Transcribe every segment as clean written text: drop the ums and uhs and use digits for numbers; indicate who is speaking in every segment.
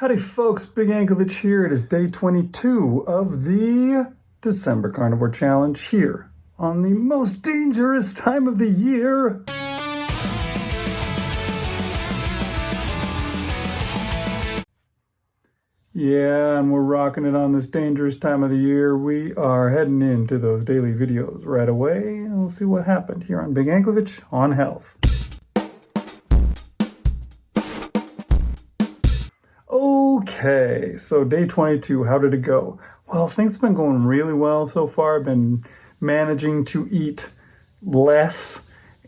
Speaker 1: Howdy folks, Big Anklevich here. It is day 22 of the December Carnivore Challenge here on the most dangerous time of the year. Yeah, and we're rocking it on this dangerous time of the year. We are heading into those daily videos right away, and we'll see what happened here on Big Anklevich on Health. Okay, so day 22, how did it go? Well, things have been going really well so far. I've been managing to eat less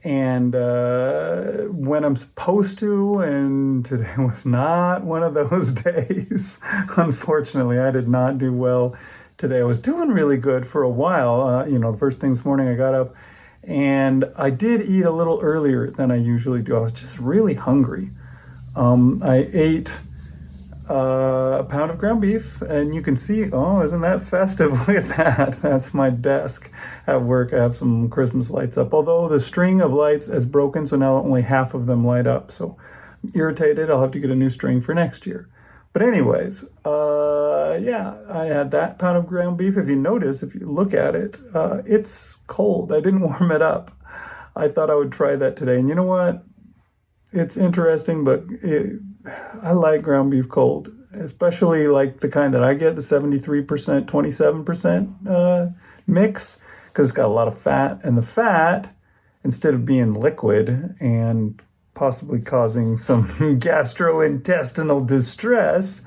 Speaker 1: and when I'm supposed to, and today was not one of those days. Unfortunately, I did not do well today. I was doing really good for a while. The first thing this morning I got up and I did eat a little earlier than I usually do. I was just really hungry. I ate a pound of ground beef, and you can see, oh, isn't that festive? Look at that. That's my desk at work. I have some Christmas lights up, although the string of lights is broken, so now only half of them light up. So I'm irritated. I'll have to get a new string for next year. But anyways, yeah, I had that pound of ground beef. If you notice, if you look at it, it's cold. I didn't warm it up. I thought I would try that today. And you know what? It's interesting, but I like ground beef cold, especially like the kind that I get, the 73%, 27% mix, because it's got a lot of fat. And the fat, instead of being liquid and possibly causing some gastrointestinal distress,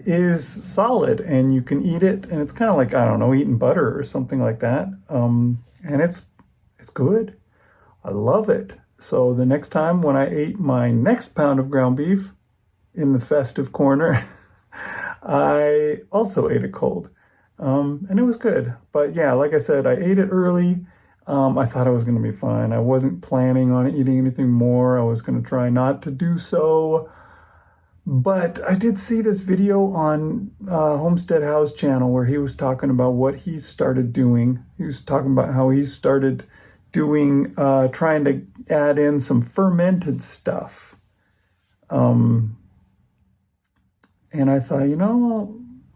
Speaker 1: is solid, and you can eat it. And it's kind of like, I don't know, eating butter or something like that. And it's good. I love it. So the next time when I ate my next pound of ground beef in the festive corner, I also ate it cold. And it was good. But yeah, like I said, I ate it early. I thought I was going to be fine. I wasn't planning on eating anything more. I was going to try not to do so. But I did see this video on Homestead House channel where he was talking about what he started doing. He was talking about how he started doing, trying to add in some fermented stuff. And I thought,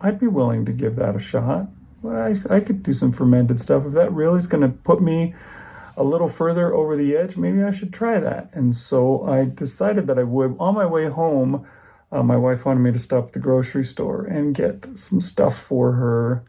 Speaker 1: I'd be willing to give that a shot. I could do some fermented stuff. If that really is going to put me a little further over the edge, maybe I should try that. And so I decided that I would. On my way home, my wife wanted me to stop at the grocery store and get some stuff for her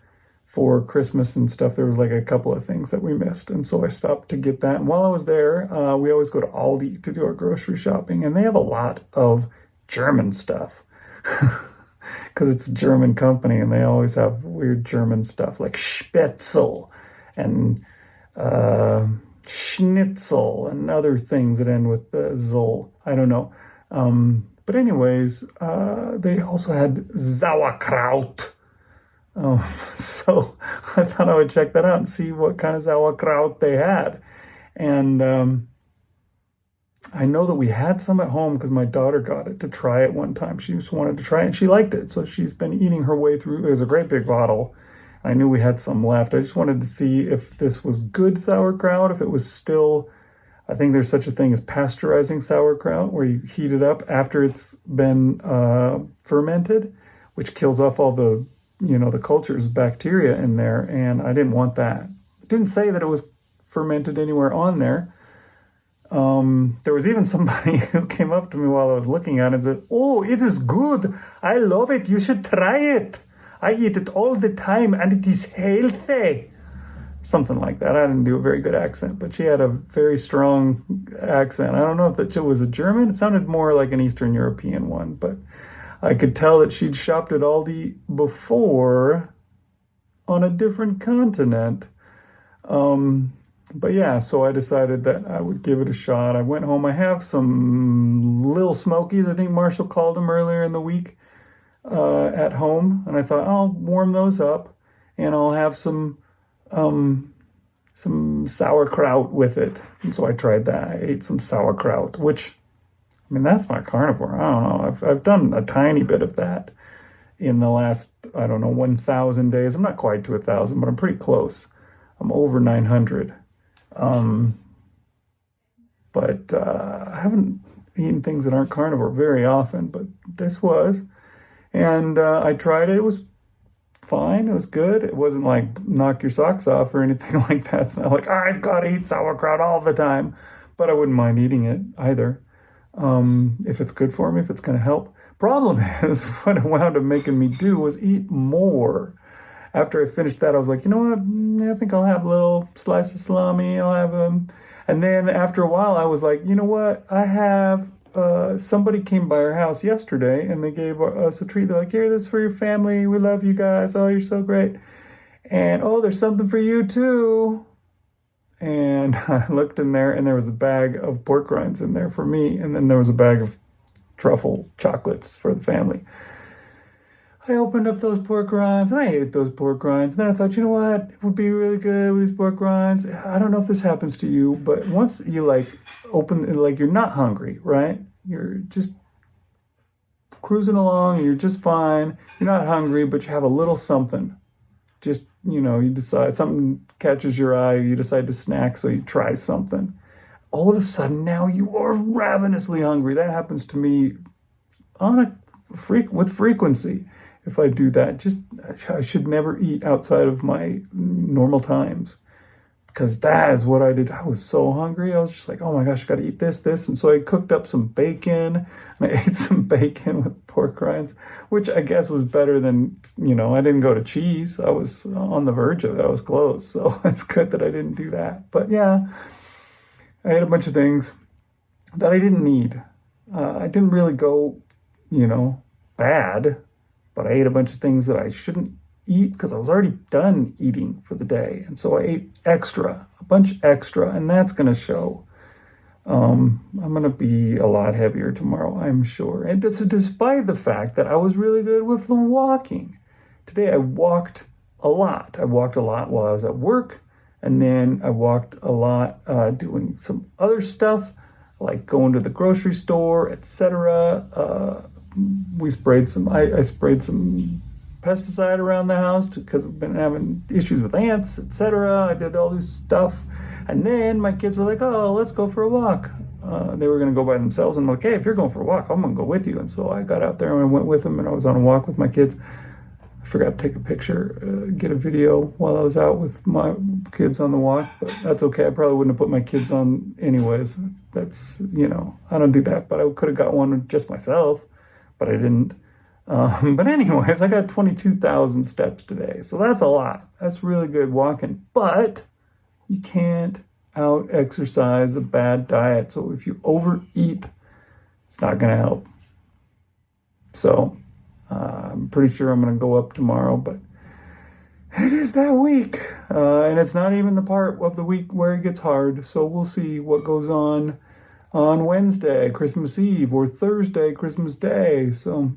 Speaker 1: for Christmas and stuff. There was like a couple of things that we missed. And so I stopped to get that. And while I was there, we always go to Aldi to do our grocery shopping. And they have a lot of German stuff because it's a German company. And they always have weird German stuff like Spätzle and Schnitzel and other things that end with Zoll. I don't know. But anyways, they also had Sauerkraut. So I thought I would check that out and see what kind of sauerkraut they had. And I know that we had some at home because my daughter got it to try it one time. She just wanted to try it and she liked it. So she's been eating her way through. It was a great big bottle. I knew we had some left. I just wanted to see if this was good sauerkraut, if it was still, I think there's such a thing as pasteurizing sauerkraut where you heat it up after it's been fermented, which kills off all the the culture's bacteria in there, and I didn't want that. It didn't say that it was fermented anywhere on there. There was even somebody who came up to me while I was looking at it and said, "Oh, it is good. I love it. You should try it. I eat it all the time, and it is healthy." Something like that. I didn't do a very good accent, but she had a very strong accent. I don't know if it was a German. It sounded more like an Eastern European one, but I could tell that she'd shopped at Aldi before on a different continent. But yeah, so I decided that I would give it a shot. I went home. I have some Little Smokies, I think Marshall called them earlier in the week, at home. And I thought, I'll warm those up and I'll have some sauerkraut with it. And so I tried that. I ate some sauerkraut, which, that's my carnivore. I don't know. I've done a tiny bit of that in the last, 1,000 days. I'm not quite to 1,000, but I'm pretty close. I'm over 900. But I haven't eaten things that aren't carnivore very often, but this was. And I tried it. It was fine. It was good. It wasn't like knock your socks off or anything like that. It's not like I've got to eat sauerkraut all the time, but I wouldn't mind eating it either. If it's good for me, if it's going to help. Problem is, what it wound up making me do was eat more. After I finished that, I was like, you know what? I think I'll have a little slice of salami. I'll have and then after a while, I was like, you know what? I have somebody came by our house yesterday and they gave us a treat. They're like, here, this is for your family. We love you guys. Oh, you're so great. And oh, there's something for you too. And I looked in there and there was a bag of pork rinds in there for me. And then there was a bag of truffle chocolates for the family. I opened up those pork rinds and I ate those pork rinds. And then I thought, you know what? It would be really good with these pork rinds. I don't know if this happens to you, but once you like open, like you're not hungry, right? You're just cruising along and you're just fine. You're not hungry, but you have a little something. Just, you decide something catches your eye, you decide to snack, so you try something. All of a sudden now you are ravenously hungry. That happens to me on with frequency. If I do that, I should never eat outside of my normal times because that is what I did. I was so hungry. I was just like, oh my gosh, I got to eat this. And so I cooked up some bacon and I ate some bacon with pork rinds, which I guess was better than, I didn't go to cheese. I was on the verge of it. I was close. So it's good that I didn't do that. But yeah, I ate a bunch of things that I didn't need. I didn't really go, bad, but I ate a bunch of things that I shouldn't eat because I was already done eating for the day. And so I ate a bunch extra, and that's going to show. I'm going to be a lot heavier tomorrow, I'm sure. And despite the fact that I was really good with the walking. Today I walked a lot. I walked a lot while I was at work, and then I walked a lot doing some other stuff, like going to the grocery store, etc. I sprayed some pesticide around the house because we've been having issues with ants, etc. I did all this stuff. And then my kids were like, oh, let's go for a walk. They were going to go by themselves. And I'm like, hey, if you're going for a walk, I'm going to go with you. And so I got out there and I went with them and I was on a walk with my kids. I forgot to take a picture, get a video while I was out with my kids on the walk, but that's okay. I probably wouldn't have put my kids on anyways. That's, I don't do that, but I could have got one with just myself, but I didn't. But anyways, I got 22,000 steps today. So that's a lot. That's really good walking. But you can't out-exercise a bad diet. So if you overeat, it's not going to help. So I'm pretty sure I'm going to go up tomorrow, but it is that week. And it's not even the part of the week where it gets hard. So we'll see what goes on Wednesday, Christmas Eve, or Thursday, Christmas Day. So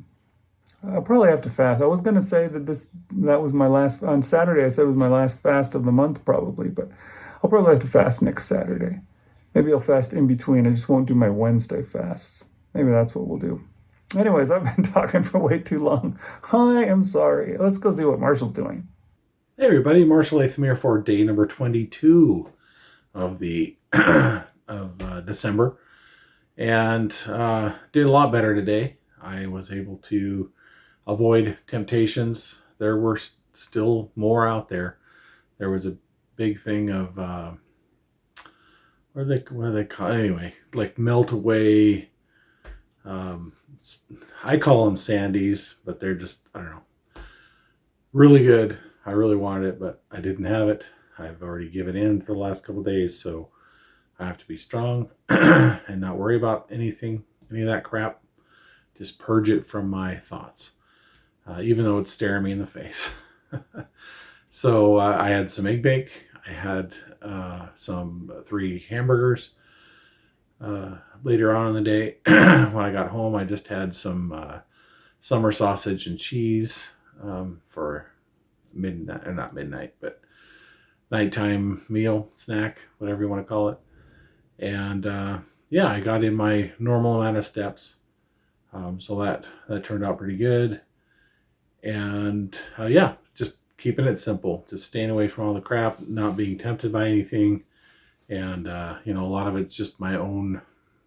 Speaker 1: I'll probably have to fast. I was going to say that was my last, on Saturday I said it was my last fast of the month probably, but I'll probably have to fast next Saturday. Maybe I'll fast in between. I just won't do my Wednesday fasts. Maybe that's what we'll do. Anyways, I've been talking for way too long. I am sorry. Let's go see what Marshal's doing.
Speaker 2: Hey everybody, Marshal here for day number 22 of the December. And did a lot better today. I was able to avoid temptations. There were still more out there. There was a big thing of what do they call anyway, like melt away. I call them sandies, but they're just, I don't know, really good. I really wanted it, but I didn't have it. I've already given in for the last couple of days, so I have to be strong and not worry about any of that crap. Just purge it from my thoughts, even though it's staring me in the face. So I had some egg bake. I had some 3 hamburgers. Later on in the day, when I got home, I just had some summer sausage and cheese for midnight, or not midnight, but nighttime meal, snack, whatever you want to call it. And yeah, I got in my normal amount of steps. So that turned out pretty good. And yeah, just keeping it simple, just staying away from all the crap, not being tempted by anything. And, a lot of it's just my own,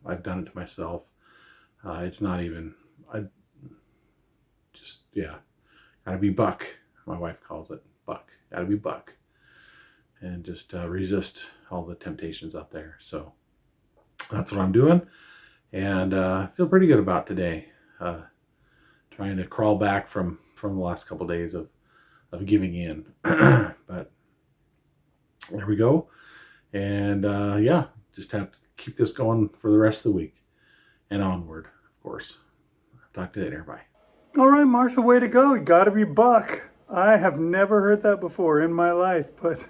Speaker 2: I've done it to myself. It's not even, just, yeah, gotta be buck. My wife calls it buck. Gotta be buck. And just resist all the temptations out there. So that's what I'm doing. And I feel pretty good about today. Trying to crawl back from the last couple of days of giving in. But there we go. And yeah, just have to keep this going for the rest of the week and onward, of course. Talk to you later. Bye.
Speaker 1: All right, Marshall, way to go. You got to be buck. I have never heard that before in my life, but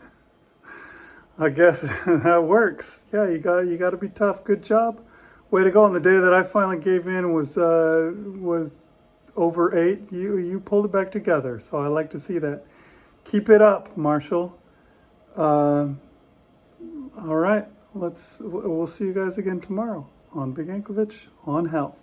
Speaker 1: I guess that works. Yeah, you got to be tough. Good job. Way to go. And the day that I finally gave in was over 8. You pulled it back together, so I like to see that. Keep it up, Marshall. All right, we'll see you guys again tomorrow on Big Anklevich on Health.